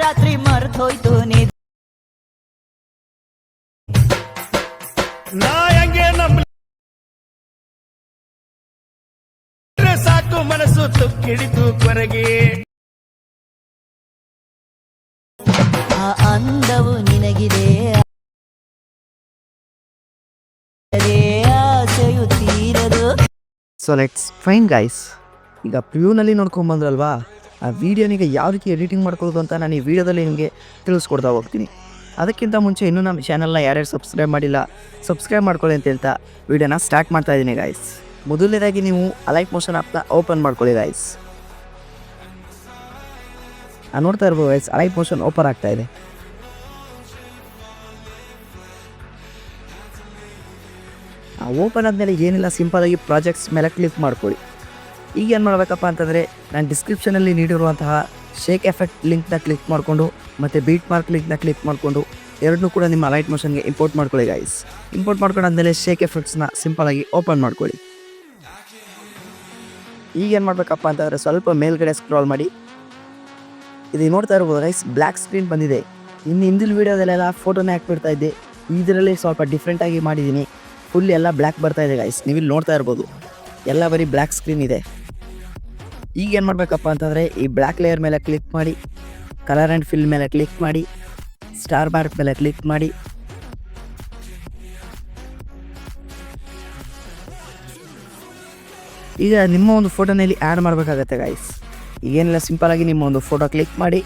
ರಾತ್ರಿ ಮರ್ತೋಯ್ತು ನೀ ನಾ ಹಂಗೆ ಸಾಕು ಮನಸ್ಸು ತುಕ್ಕಿಡಿತು ಕೊರಗೆ ಆ ಅಂದವು ನಿನಗಿದೆ ಆಸೆಯು ತೀರದು. So let's fine guys. ಈಗ ಪ್ರಿವ್ಯೂನಲ್ಲಿ ನೋಡ್ಕೊಂಬಂದ್ರಲ್ವಾ, ಆ ವಿಡಿಯೋನಿಗ ಯಾವ ರೀತಿ ಎಡಿಟಿಂಗ್ ಮಾಡ್ಕೊಳ್ಳೋದು ಅಂತ ನಾನು ಈ ವಿಡಿಯೋದಲ್ಲಿ ನಿಮಗೆ ತಿಳಿಸ್ಕೊಡ್ತಾ ಹೋಗ್ತೀನಿ. ಅದಕ್ಕಿಂತ ಮುಂಚೆ ಇನ್ನೂ ನಮ್ಮ ಚಾನಲ್ನ ಯಾರ್ಯಾರು ಸಬ್ಸ್ಕ್ರೈಬ್ ಮಾಡಿಲ್ಲ ಸಬ್ಸ್ಕ್ರೈಬ್ ಮಾಡ್ಕೊಳ್ಳಿ ಅಂತ ಹೇಳ್ತಾ ವಿಡಿಯೋನ ಸ್ಟಾರ್ಟ್ ಮಾಡ್ತಾ ಇದ್ದೀನಿ ಗೈಸ್. ಮೊದಲನೇದಾಗಿ ನೀವು ಅಲೈಟ್ ಮೋಷನ್ ಆ್ಯಪ್ನ ಓಪನ್ ಮಾಡ್ಕೊಳ್ಳಿ ಗೈಸ್. ನೋಡ್ತಾ ಇರ್ಬೋದು ಗೈಸ್, ಅಲೈಟ್ ಮೋಷನ್ ಓಪನ್ ಆಗ್ತಾ ಇದೆ. ಓಪನ್ ಆದಮೇಲೆ ಏನಿಲ್ಲ, ಸಿಂಪಲಾಗಿ ಪ್ರಾಜೆಕ್ಟ್ಸ್ ಮೇಲೆ ಕ್ಲಿಕ್ ಮಾಡ್ಕೊಳ್ಳಿ. ಈಗ ಏನು ಮಾಡಬೇಕಪ್ಪ ಅಂತಂದರೆ, ನಾನು ಡಿಸ್ಕ್ರಿಪ್ಷನಲ್ಲಿ ನೀಡಿರುವಂತಹ ಶೇಕ್ ಎಫೆಕ್ಟ್ ಲಿಂಕ್ನ ಕ್ಲಿಕ್ ಮಾಡಿಕೊಂಡು ಮತ್ತು ಬೀಟ್ ಮಾರ್ಕ್ ಲಿಂಕ್ನ ಕ್ಲಿಕ್ ಮಾಡಿಕೊಂಡು ಎರಡನ್ನೂ ಕೂಡ ನಿಮ್ಮ ಅಲೈಟ್ ಮೋಷನ್ಗೆ ಇಂಪೋರ್ಟ್ ಮಾಡ್ಕೊಳ್ಳಿ ಗೈಸ್. ಇಂಪೋರ್ಟ್ ಮಾಡ್ಕೊಂಡಾದ್ಮೇಲೆ ಶೇಕ್ ಎಫೆಕ್ಟ್ಸ್ನ ಸಿಂಪಲಾಗಿ ಓಪನ್ ಮಾಡ್ಕೊಳ್ಳಿ. ಈಗ ಏನು ಮಾಡಬೇಕಪ್ಪ ಅಂತಂದರೆ, ಸ್ವಲ್ಪ ಮೇಲ್ಗಡೆ ಸ್ಕ್ರಾಲ್ ಮಾಡಿ. ಇದು ನೋಡ್ತಾ ಇರ್ಬೋದು ಗೈಸ್, ಬ್ಲ್ಯಾಕ್ ಸ್ಕ್ರೀನ್ ಬಂದಿದೆ. ಹಿಂದಿನ ವೀಡಿಯೋದಲ್ಲೆಲ್ಲ ಫೋಟೋನೇ ಹಾಕ್ಬಿಡ್ತಾ ಇದ್ದೆ, ಇದರಲ್ಲಿ ಸ್ವಲ್ಪ ಡಿಫ್ರೆಂಟಾಗಿ ಮಾಡಿದ್ದೀನಿ. ಫುಲ್ ಎಲ್ಲ ಬ್ಲ್ಯಾಕ್ ಬರ್ತಾ ಇದೆ ಗೈಸ್, ನೀವಿಲ್ಲಿ ನೋಡ್ತಾ ಇರ್ಬೋದು, ಎಲ್ಲ ಬರೀ ಬ್ಲ್ಯಾಕ್ ಸ್ಕ್ರೀನ್ ಇದೆ. ಈಗ ಏನು ಮಾಡಬೇಕಪ್ಪ ಅಂತಂದರೆ, ಈ ಬ್ಲ್ಯಾಕ್ ಲೇಯರ್ ಮೇಲೆ ಕ್ಲಿಕ್ ಮಾಡಿ, ಕಲರ್ ಆ್ಯಂಡ್ ಫಿಲ್ ಮೇಲೆ ಕ್ಲಿಕ್ ಮಾಡಿ, ಸ್ಟಾರ್ ಮಾರ್ಕ್ ಮೇಲೆ ಕ್ಲಿಕ್ ಮಾಡಿ, ಈಗ ನಿಮ್ಮ ಒಂದು ಫೋಟೋನಲ್ಲಿ ಆ್ಯಡ್ ಮಾಡಬೇಕಾಗತ್ತೆ ಗೈಸ್. ಈಗೇನಿಲ್ಲ, ಸಿಂಪಲಾಗಿ ನಿಮ್ಮ ಒಂದು ಫೋಟೋ ಕ್ಲಿಕ್ ಮಾಡಿ,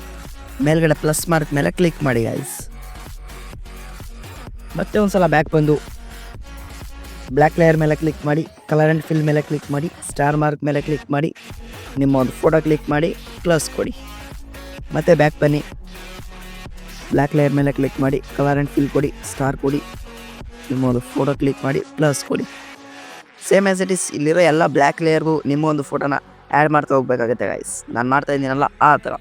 ಮೇಲ್ಗಡೆ ಪ್ಲಸ್ ಮಾರ್ಕ್ ಮೇಲೆ ಕ್ಲಿಕ್ ಮಾಡಿ ಗೈಸ್. ಮತ್ತೆ ಒಂದು ಸಲ ಬ್ಯಾಕ್ ಬಂದು ಬ್ಲ್ಯಾಕ್ ಲೇಯರ್ ಮೇಲೆ ಕ್ಲಿಕ್ ಮಾಡಿ, ಕಲರ್ ಆ್ಯಂಡ್ ಫಿಲ್ ಮೇಲೆ ಕ್ಲಿಕ್ ಮಾಡಿ, ಸ್ಟಾರ್ ಮಾರ್ಕ್ ಮೇಲೆ ಕ್ಲಿಕ್ ಮಾಡಿ, ನಿಮ್ಮ ಒಂದು ಫೋಟೋ ಕ್ಲಿಕ್ ಮಾಡಿ, ಪ್ಲಸ್ ಕೊಡಿ. ಮತ್ತು ಬ್ಯಾಕ್ ಬನ್ನಿ, ಬ್ಲ್ಯಾಕ್ ಲೇಯರ್ ಮೇಲೆ ಕ್ಲಿಕ್ ಮಾಡಿ, ಕಲರ್ ಆ್ಯಂಡ್ ಫಿಲ್ ಕೊಡಿ, ಸ್ಟಾರ್ ಕೊಡಿ, ನಿಮ್ಮ ಒಂದು ಫೋಟೋ ಕ್ಲಿಕ್ ಮಾಡಿ, ಪ್ಲಸ್ ಕೊಡಿ. ಸೇಮ್ ಆ್ಯಸ್ ಇಟ್ ಇಸ್, ಇಲ್ಲಿರೋ ಎಲ್ಲ ಬ್ಲ್ಯಾಕ್ ಲೇಯರ್ಗೂ ನಿಮ್ಮ ಒಂದು ಫೋಟೋನ ಆ್ಯಡ್ ಮಾಡ್ತಾ ಹೋಗ್ಬೇಕಾಗುತ್ತೆ ಗೈಸ್. ನಾನು ಮಾಡ್ತಾ ಇದ್ದೀನಲ್ಲ ಆ ಥರ.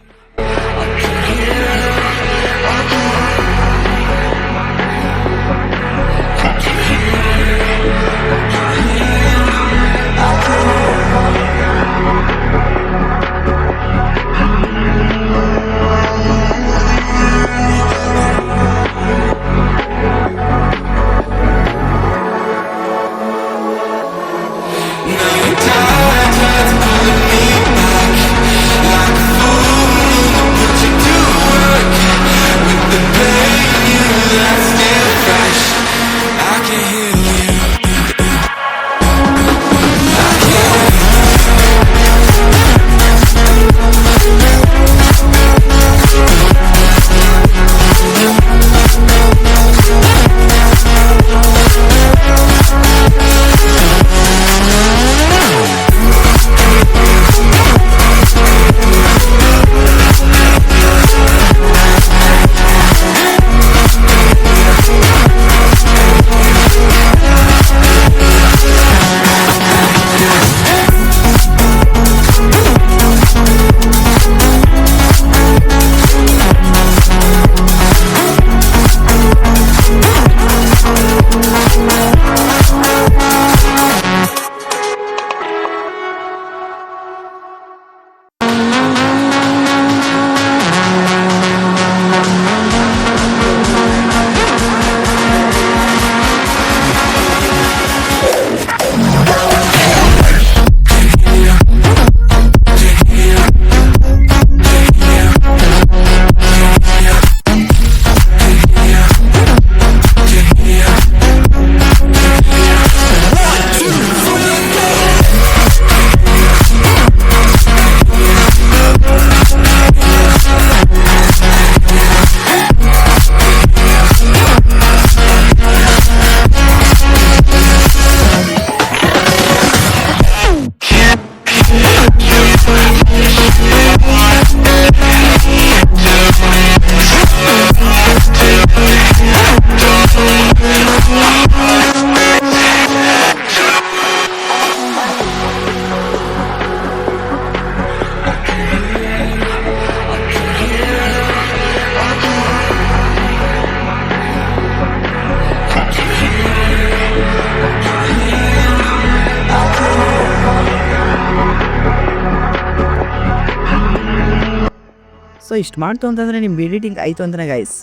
ಸೊ ಇಷ್ಟು ಮಾಡ್ತು ಅಂತಂದರೆ ನಿಮ್ಮ ಎಡಿಟಿಂಗ್ ಆಯಿತು ಅಂತಲೇ ಗಾಯ್ಸ್.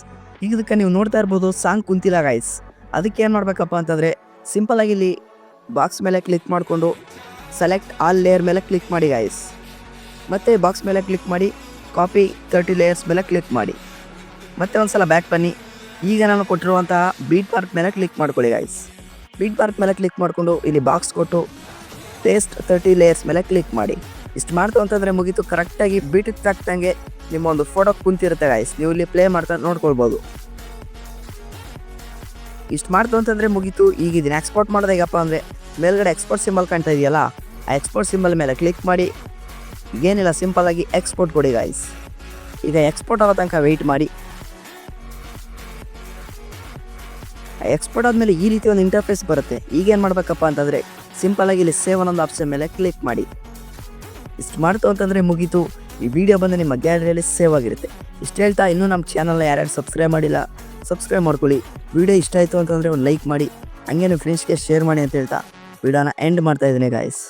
ಈಗ ಇದಕ್ಕೆ ನೀವು ನೋಡ್ತಾ ಇರ್ಬೋದು ಸಾಂಗ್ ಕುಂತಿಲ್ಲ ಗಾಯ್ಸ್. ಅದಕ್ಕೆ ಏನು ಮಾಡಬೇಕಪ್ಪ ಅಂತಂದರೆ ಸಿಂಪಲಾಗಿ ಇಲ್ಲಿ ಬಾಕ್ಸ್ ಮೇಲೆ ಕ್ಲಿಕ್ ಮಾಡಿಕೊಂಡು ಸೆಲೆಕ್ಟ್ ಆಲ್ ಲೇಯರ್ ಮೇಲೆ ಕ್ಲಿಕ್ ಮಾಡಿ ಗಾಯ್ಸ್. ಮತ್ತು ಬಾಕ್ಸ್ ಮೇಲೆ ಕ್ಲಿಕ್ ಮಾಡಿ ಕಾಪಿ 30 ಲೇಯರ್ಸ್ ಮೇಲೆ ಕ್ಲಿಕ್ ಮಾಡಿ. ಮತ್ತೆ ಒಂದು ಸಲ ಬ್ಯಾಕ್ ಬನ್ನಿ. ಈಗ ನಾನು ಕೊಟ್ಟಿರುವಂತಹ ಬೀಟ್ ಮಾರ್ಕ್ ಮೇಲೆ ಕ್ಲಿಕ್ ಮಾಡ್ಕೊಳ್ಳಿ ಗಾಯ್ಸ್. ಬೀಟ್ ಮಾರ್ಕ್ ಮೇಲೆ ಕ್ಲಿಕ್ ಮಾಡಿಕೊಂಡು ಇಲ್ಲಿ ಬಾಕ್ಸ್ ಕೊಟ್ಟು ಪೇಸ್ಟ್ 30 ಲೇಯರ್ಸ್ ಮೇಲೆ ಕ್ಲಿಕ್ ಮಾಡಿ. ಇಷ್ಟು ಮಾಡ್ತು ಅಂತಂದರೆ ಮುಗೀತು. ಕರೆಕ್ಟಾಗಿ ಬೀಟಿಗೆ ತಕ್ಕಂಗೆ ನಿಮ್ಮ ಒಂದು ಫೋಟೋ ಕುಂತಿರುತ್ತೆ ಗಾಯ್ಸ್. ನೀವು ಇಲ್ಲಿ ಪ್ಲೇ ಮಾಡ್ತಾ ನೋಡ್ಕೊಳ್ಬೋದು. ಇಷ್ಟು ಮಾಡ್ತು ಅಂತಂದರೆ ಮುಗೀತು. ಈಗ ಇದನ್ನು ಎಕ್ಸ್ಪೋರ್ಟ್ ಮಾಡೋದಾಗಪ್ಪ ಅಂದರೆ ಮೇಲ್ಗಡೆ ಎಕ್ಸ್ಪೋರ್ಟ್ ಸಿಂಬಲ್ ಕಾಣ್ತಾ ಇದೆಯಲ್ಲ, ಆ ಎಕ್ಸ್ಪೋರ್ಟ್ ಸಿಂಬಲ್ ಮೇಲೆ ಕ್ಲಿಕ್ ಮಾಡಿ ಏನಿಲ್ಲ ಸಿಂಪಲಾಗಿ ಎಕ್ಸ್ಪೋರ್ಟ್ ಕೊಡಿ ಗಾಯ್ಸ್. ಈಗ ಎಕ್ಸ್ಪೋರ್ಟ್ ಆಗೋ ತನಕ ವೆಯ್ಟ್ ಮಾಡಿ. ಎಕ್ಸ್ಪೋರ್ಟ್ ಆದಮೇಲೆ ಈ ರೀತಿ ಒಂದು ಇಂಟರ್ಫೇಸ್ ಬರುತ್ತೆ. ಈಗೇನು ಮಾಡಬೇಕಪ್ಪ ಅಂತಂದರೆ ಸಿಂಪಲಾಗಿ ಇಲ್ಲಿ ಸೇವ್ ಅನ್ನೊಂದು ಆಪ್ಷನ್ ಮೇಲೆ ಕ್ಲಿಕ್ ಮಾಡಿ. ಇಷ್ಟು ಮಾಡ್ತು ಅಂತಂದರೆ ಮುಗೀತು. ಈ ವಿಡಿಯೋ ಬಂದು ನಿಮ್ಮ ಗ್ಯಾಲರಿಯಲ್ಲಿ ಸೇವ್ ಆಗಿರುತ್ತೆ. ಇಷ್ಟು ಹೇಳ್ತಾ ಇನ್ನೂ ನಮ್ಮ ಚಾನಲ್ನ ಯಾರ್ಯಾರು ಸಬ್ಸ್ಕ್ರೈಬ್ ಮಾಡಿಲ್ಲ ಸಬ್ಸ್ಕ್ರೈಬ್ ಮಾಡ್ಕೊಳ್ಳಿ. ವಿಡಿಯೋ ಇಷ್ಟ ಆಯಿತು ಅಂತಂದರೆ ಒಂದು ಲೈಕ್ ಮಾಡಿ, ಹಂಗೆ ನಿಮ್ಮ ಫ್ರೆಂಡ್ಸ್ಗೆ ಶೇರ್ ಮಾಡಿ ಅಂತ ಹೇಳ್ತಾ ವಿಡಿಯೋನ ಎಂಡ್ ಮಾಡ್ತಾ ಇದ್ದೀನಿ ಗಾಯ್ಸ್.